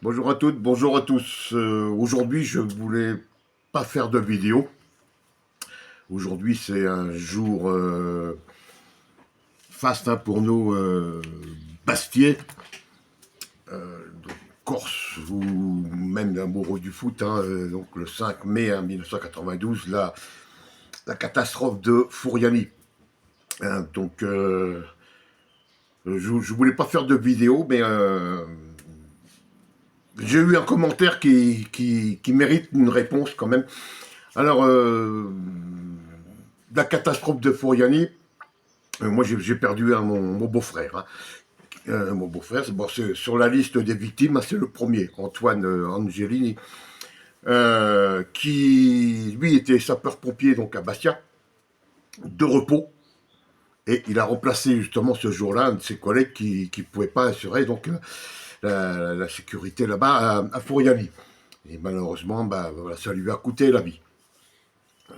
Bonjour à toutes, bonjour à tous. Aujourd'hui, je voulais pas faire de vidéo. Aujourd'hui, c'est un jour faste hein, pour nous, Bastiais, donc Corse ou même amoureux du foot. Donc le 5 mai 1992, la catastrophe de Fouriani. Donc, je voulais pas faire de vidéo, mais j'ai eu un commentaire qui mérite une réponse quand même. Alors, la catastrophe de Fouriani, moi j'ai perdu mon beau-frère. Mon beau-frère, c'est sur la liste des victimes, c'est le premier, Antoine Angelini, qui lui était sapeur-pompier donc à Bastia, de repos, et il a remplacé justement ce jour-là un de ses collègues qui ne pouvait pas assurer donc la sécurité là-bas à Fouriani. Et malheureusement, voilà, ça lui a coûté la vie.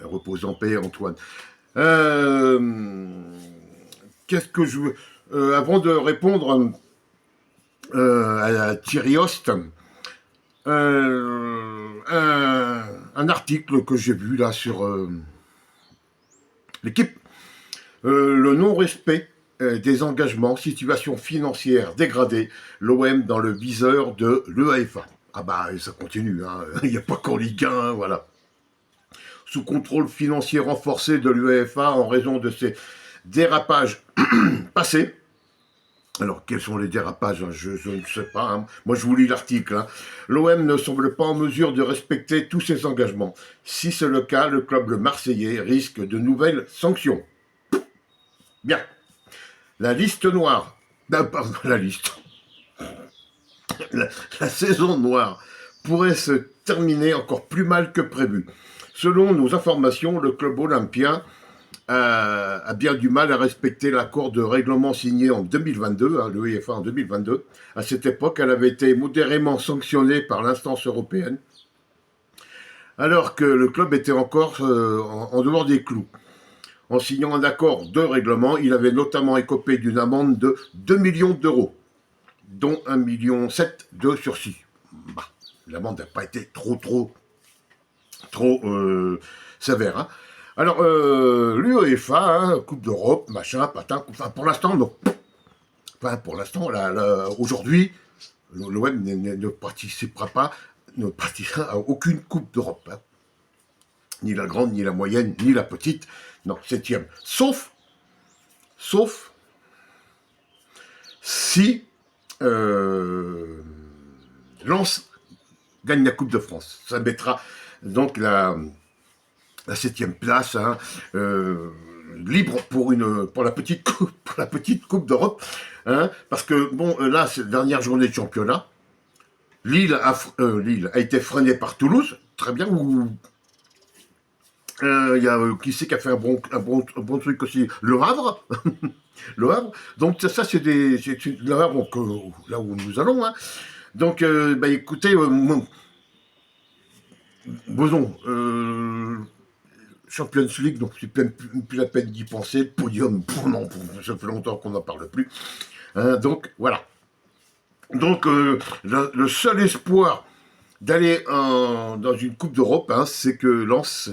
Repose en paix, Antoine. Euh, Qu'est-ce que je veux avant de répondre à Thierry Host, un article que j'ai vu là sur l'équipe, le non-respect des engagements, situation financière dégradée, l'OM dans le viseur de l'UEFA. Ah bah ça continue, hein. Il n'y a pas qu'en Ligue 1, hein, voilà. Sous contrôle financier renforcé de l'UEFA en raison de ses dérapages passés. Alors, quels sont les dérapages? Je ne sais pas. Hein. Moi, je vous lis l'article. Hein. L'OM ne semble pas en mesure de respecter tous ses engagements. Si c'est le cas, le club marseillais risque de nouvelles sanctions. Bien. La liste noire. Pardon, la liste. La saison noire pourrait se terminer encore plus mal que prévu. Selon nos informations, le club olympien a bien du mal à respecter l'accord de règlement signé en 2022, hein, l'UEFA en 2022. À cette époque, elle avait été modérément sanctionnée par l'instance européenne, alors que le club était encore en dehors des clous. En signant un accord de règlement, il avait notamment écopé d'une amende de 2 millions d'euros, dont 1,7 million de sursis. Bah, l'amende n'a pas été trop sévère. Hein. Alors, l'UEFA, hein, Coupe d'Europe, machin, patin, enfin, pour l'instant, non. Enfin, pour l'instant, aujourd'hui, l'OM ne participera pas, ne participera à aucune Coupe d'Europe. Hein. Ni la grande, ni la moyenne, ni la petite. Non, septième. Sauf si Lens gagne la Coupe de France. Ça mettra donc la septième place, hein, libre pour la petite coupe d'Europe, hein, parce que bon là c'est la dernière journée de championnat, Lille a été freinée par Toulouse, très bien. Ou il y a qui c'est qui a fait un bon truc aussi, Le Havre. Le Havre. Donc ça c'est Le Havre donc, là où nous allons. Hein. Donc écoutez, Boson, Champions League, donc c'est même plus la peine d'y penser. Podium, non, ça fait longtemps qu'on n'en parle plus. Hein, donc voilà. Donc le seul espoir d'aller dans une Coupe d'Europe, hein, c'est que Lens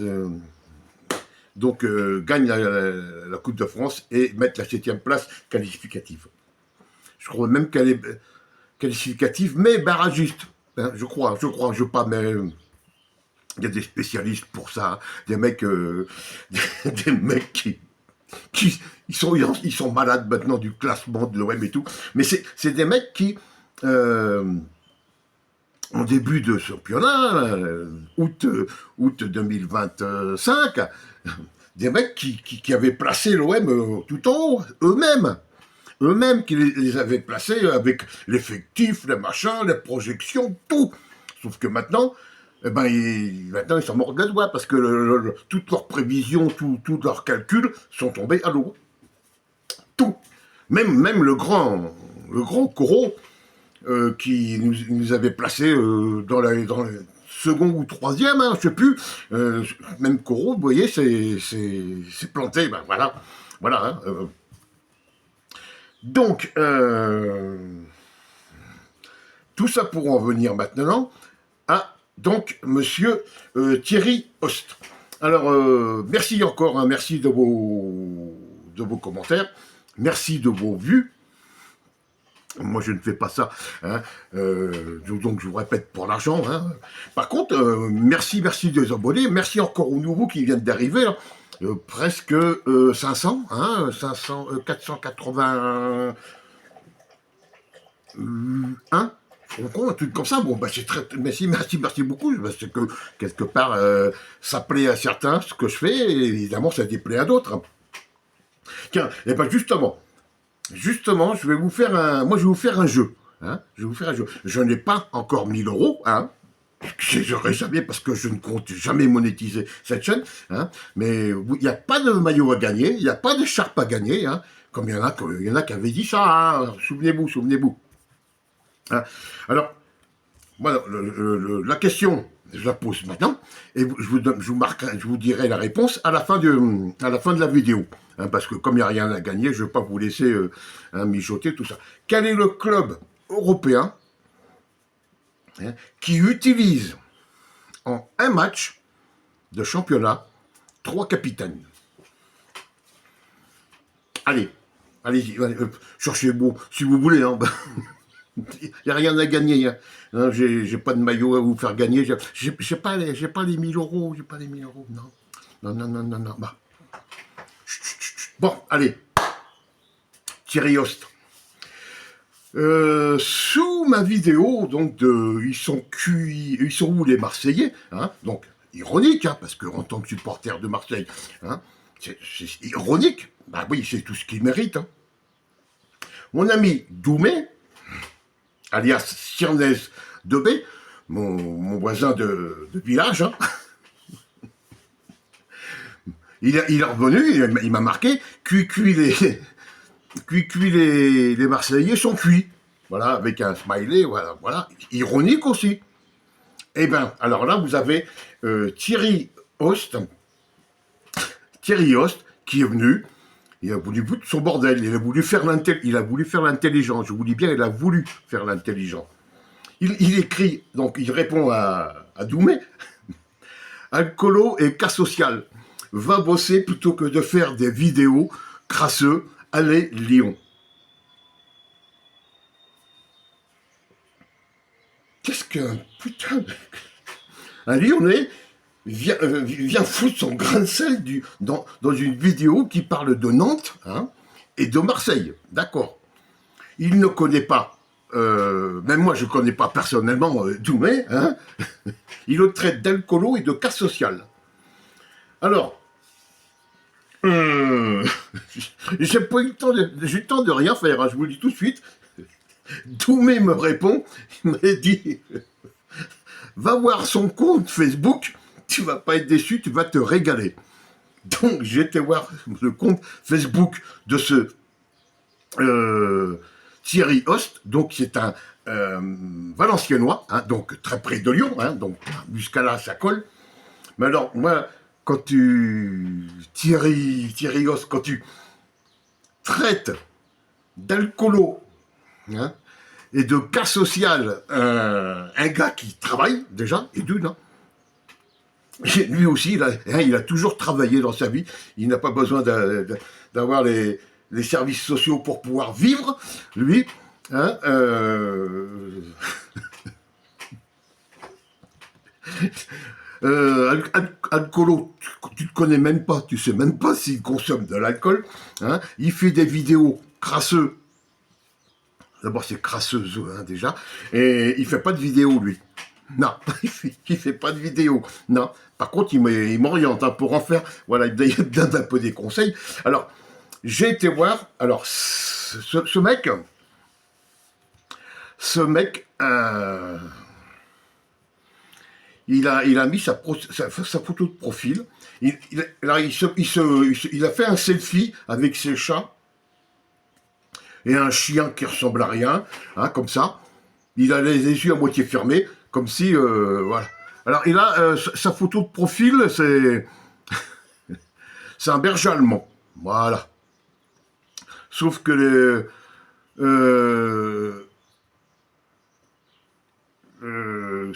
gagne la Coupe de France et mette la 7e place qualificative. Je crois même qu'elle est qualificative, mais barragiste. Hein, je crois, je pas, mais il y a des spécialistes pour ça, hein, des mecs, des mecs qui ils sont malades maintenant du classement de l'OM et tout. Mais c'est des mecs qui, en début de championnat, août 2025, des mecs qui avaient placé l'OM tout en haut, eux-mêmes qui les avaient placés avec l'effectif, les machins, les projections, tout. Sauf que maintenant, maintenant ils sont morts de la doigt parce que toutes leurs prévisions, tous leurs calculs sont tombés à l'eau. Tout. Même le grand Corot qui nous avait placés dans le second ou troisième, hein, je sais plus. Même Corot, vous voyez, c'est planté. Ben voilà. Voilà. Hein, donc, tout ça pour en venir maintenant à donc monsieur Thierry Host. Alors, merci encore, hein, merci de vos commentaires, merci de vos vues. Moi, je ne fais pas ça, hein, donc je vous répète pour l'argent. Hein. Par contre, merci des abonnés, merci encore aux nouveaux qui viennent d'arriver, presque 500, hein, 500, 481, un truc comme ça. Bon, bah, c'est très, merci beaucoup, parce que quelque part, ça plaît à certains ce que je fais, et évidemment, ça déplaît à d'autres. Hein. Tiens, et ben justement, je vais vous faire un jeu. Hein, je vais vous faire un jeu. Je n'ai pas encore 1000 euros, hein. J'aurais jamais, parce que je ne compte jamais monétiser cette chaîne, hein, mais il n'y a pas de maillot à gagner, il n'y a pas d'écharpe à gagner, hein, comme il y en a qui avaient dit ça, hein, souvenez-vous. Hein. Alors, voilà, la question, je la pose maintenant, et je vous dirai la réponse à la fin de la vidéo. Hein, parce que comme il n'y a rien à gagner, je ne vais pas vous laisser mijoter tout ça. Quel est le club européen qui utilise en un match de championnat 3 capitaines? Allez-y, cherchez-vous si vous voulez. Hein. Il n'y a rien à gagner. Hein. J'ai pas de maillot à vous faire gagner. J'ai pas les 1000 euros. J'ai pas les 1000 euros. Non. Bah. Bon, allez. Thierry Host. Sous ma vidéo, donc ils sont où les Marseillais, hein, donc ironique, hein, parce qu'en tant que supporter de Marseille, hein, c'est ironique, bah oui, c'est tout ce qu'ils méritent. Hein. Mon ami Doumé, alias Sirnez Debé, mon voisin de village, hein, il est revenu, il m'a marqué, les Marseillais sont cuits. Voilà, avec un smiley, voilà. Ironique aussi. Eh bien, alors là, vous avez Thierry Host, qui est venu, il a voulu foutre son bordel, il a voulu faire l'intelligent, je vous dis bien, il a voulu faire l'intelligent. Il écrit, donc il répond à Doumé, alcoolo et cas social, va bosser plutôt que de faire des vidéos crasseux, allez Lyon. Qu'est-ce qu'un putain de... Un Lyonnais vient foutre son grain de sel dans une vidéo qui parle de Nantes, hein, et de Marseille, d'accord. Il ne connaît pas, même moi je ne connais pas personnellement Doumé, hein, il le traite d'alcoolo et de cas social. Alors, j'ai pas eu le temps de rien faire, hein, je vous le dis tout de suite. Doumé me répond, il m'a dit, va voir son compte Facebook, tu vas pas être déçu, tu vas te régaler. Donc j'ai été voir le compte Facebook de ce Thierry Host, donc c'est un Valenciennois, hein, donc très près de Lyon, hein, donc jusqu'à là ça colle. Mais alors moi, quand Thierry Host, quand tu traites d'alcoolo, hein, et de cas social, un gars qui travaille déjà, et d'une, hein. Lui aussi, il a toujours travaillé dans sa vie, il n'a pas besoin d'avoir les services sociaux pour pouvoir vivre, lui, hein, alcoolo, tu ne connais même pas, tu sais même pas s'il consomme de l'alcool, hein, il fait des vidéos crasseux. D'abord, c'est crasseuse, hein, déjà. Et il fait pas de vidéo, lui. Non, il fait pas de vidéo. Non. Par contre, il m'oriente, hein, pour en faire. Voilà, il me donne un peu des conseils. Alors, j'ai été voir. Alors, ce mec, il a mis sa photo de profil. Il a fait un selfie avec ses chats et un chien qui ressemble à rien, hein, comme ça. Il a les yeux à moitié fermés, comme si, voilà. Alors, il a sa photo de profil, c'est un berger allemand, voilà. Sauf que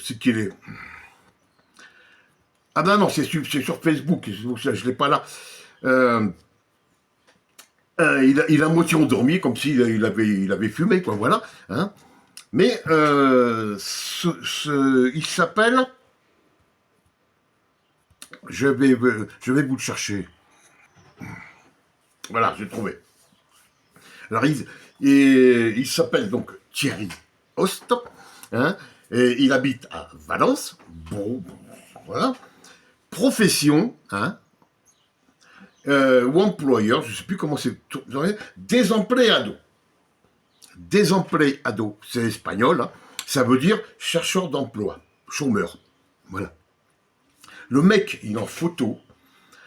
c'est qu'il est... Ah ben non, c'est sur Facebook, je ne l'ai pas là. Il a moitié endormi, comme s'il il avait fumé, quoi, voilà. Hein. Mais il s'appelle... je vais vous le chercher. Voilà, j'ai trouvé. Alors, il s'appelle donc Thierry Host, hein, et il habite à Valence. Bon, voilà. Profession, hein, ou employeur, je ne sais plus comment c'est, desempleado. Desempleado, c'est espagnol, hein, ça veut dire chercheur d'emploi, chômeur. Voilà. Le mec, il est en photo.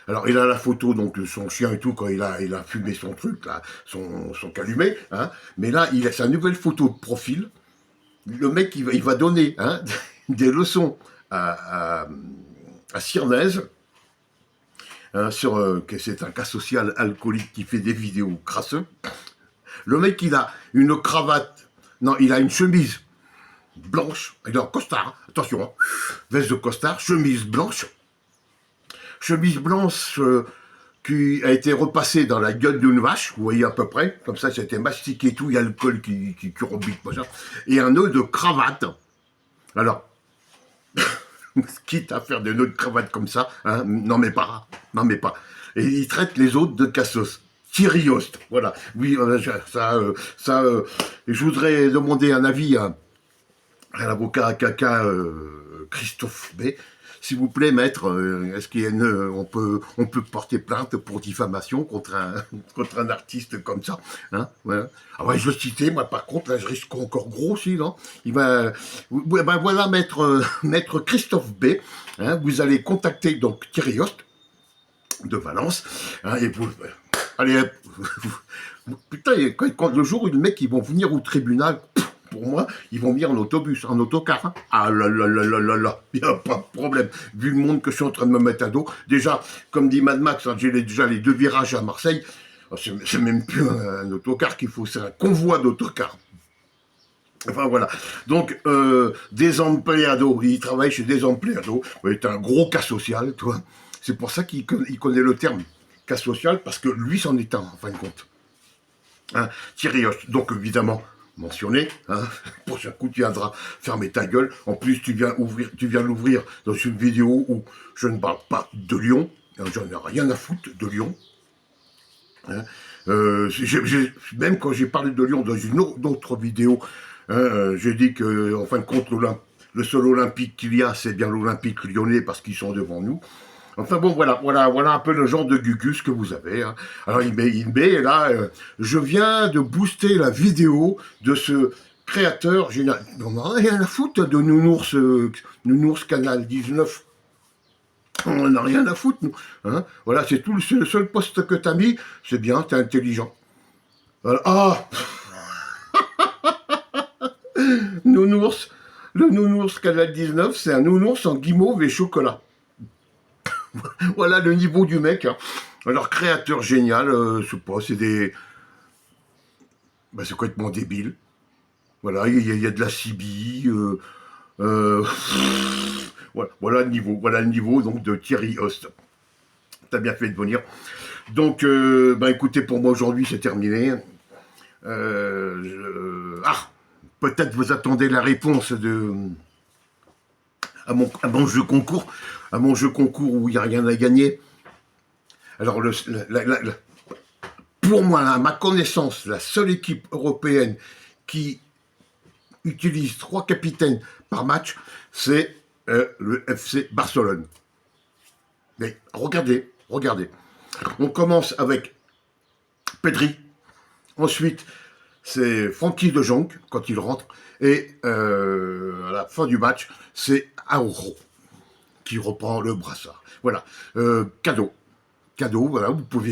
Alors, il a la photo donc de son chien et tout quand il a fumé son truc, là, son calumet. Hein. Mais là, il a sa nouvelle photo de profil. Le mec, il va donner hein, des leçons à Sirnez, hein, que c'est un cas social alcoolique qui fait des vidéos crasseux. Le mec, il a une cravate, non, il a une chemise blanche, il est en costard, attention, hein, veste de costard, chemise blanche qui a été repassée dans la gueule d'une vache, vous voyez à peu près, comme ça, c'était mastiqué tout, il y a le col qui rebute, et un nœud de cravate. Alors, quitte à faire des nœuds de cravate comme ça, hein, n'en mets pas. Et il traite les autres de cassos. Thierry Host, voilà. Oui, je voudrais demander un avis à l'avocat à caca Christophe B. S'il vous plaît, maître, est-ce on peut porter plainte pour diffamation contre un artiste comme ça, hein, voilà. Ah ouais, je le citais, moi par contre, là je risque encore gros aussi, non. Ben voilà, maître Christophe B. Hein, vous allez contacter donc Thierry Host de Valence, hein, et vous, allez, putain, quand le jour où les mecs ils vont venir au tribunal. Pour moi, ils vont venir en autobus, en autocar. Hein. Ah là là là là là là, il n'y a pas de problème. Vu le monde que je suis en train de me mettre à dos, déjà, comme dit Mad Max, hein, j'ai déjà les 2 virages à Marseille. C'est même plus un autocar qu'il faut, c'est un convoi d'autocars. Enfin voilà. Donc, Desempleado, il travaille chez Desempleado. C'est un gros cas social, toi. C'est pour ça qu'il connaît le terme cas social, parce que lui, c'en est un, en fin de compte. Hein, Thierry Host, donc évidemment, mentionné, hein, prochain coup tu viendras fermer ta gueule. En plus tu viens l'ouvrir dans une vidéo où je ne parle pas de Lyon, hein, j'en ai rien à foutre de Lyon. Hein. Même quand j'ai parlé de Lyon dans une autre vidéo, hein, j'ai dit que en fin de compte le seul olympique qu'il y a, c'est bien l'Olympique lyonnais parce qu'ils sont devant nous. Enfin bon, voilà un peu le genre de gugus que vous avez. Hein. Alors il met là, je viens de booster la vidéo de ce créateur génial. On n'a rien à foutre de Nounours Canal 19. On n'a rien à foutre, nous. Hein. Voilà, c'est le seul poste que t'as mis. C'est bien, t'es intelligent. Voilà. Ah Nounours. Le Nounours Canal 19, c'est un nounours en guimauve et chocolat. Voilà le niveau du mec. Hein. Alors, créateur génial, je sais pas, c'est complètement débile. Voilà, il y a de la CB. Voilà le niveau donc, de Thierry Host. T'as bien fait de venir. Donc, écoutez, pour moi aujourd'hui, c'est terminé. Peut-être vous attendez la réponse à mon jeu concours. À mon jeu concours où il n'y a rien à gagner. Alors, pour moi, à ma connaissance, la seule équipe européenne qui utilise 3 capitaines par match, c'est le FC Barcelone. Mais regardez. On commence avec Pedri. Ensuite, c'est Frankie de Jong quand il rentre. Et à la fin du match, c'est Araujo qui reprend le brassard. Voilà, cadeau, voilà, vous pouvez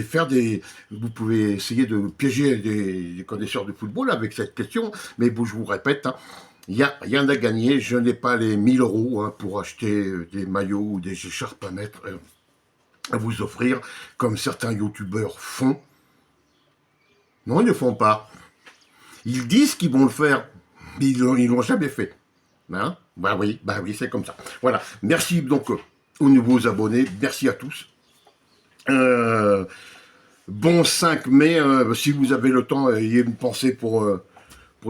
essayer de piéger des connaisseurs de football avec cette question, mais je vous répète, hein, il n'y a rien à gagner, je n'ai pas les 1000 € hein, pour acheter des maillots ou des écharpes à mettre, à vous offrir, comme certains youtubeurs font. Non, ils ne font pas. Ils disent qu'ils vont le faire, mais ils l'ont jamais fait. Hein, bah oui, c'est comme ça. Voilà. Merci donc aux nouveaux abonnés. Merci à tous. Euh, bon 5 mai. Si vous avez le temps, ayez une pensée pour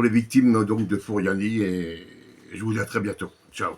les victimes donc de Fouriani. Et je vous dis à très bientôt. Ciao.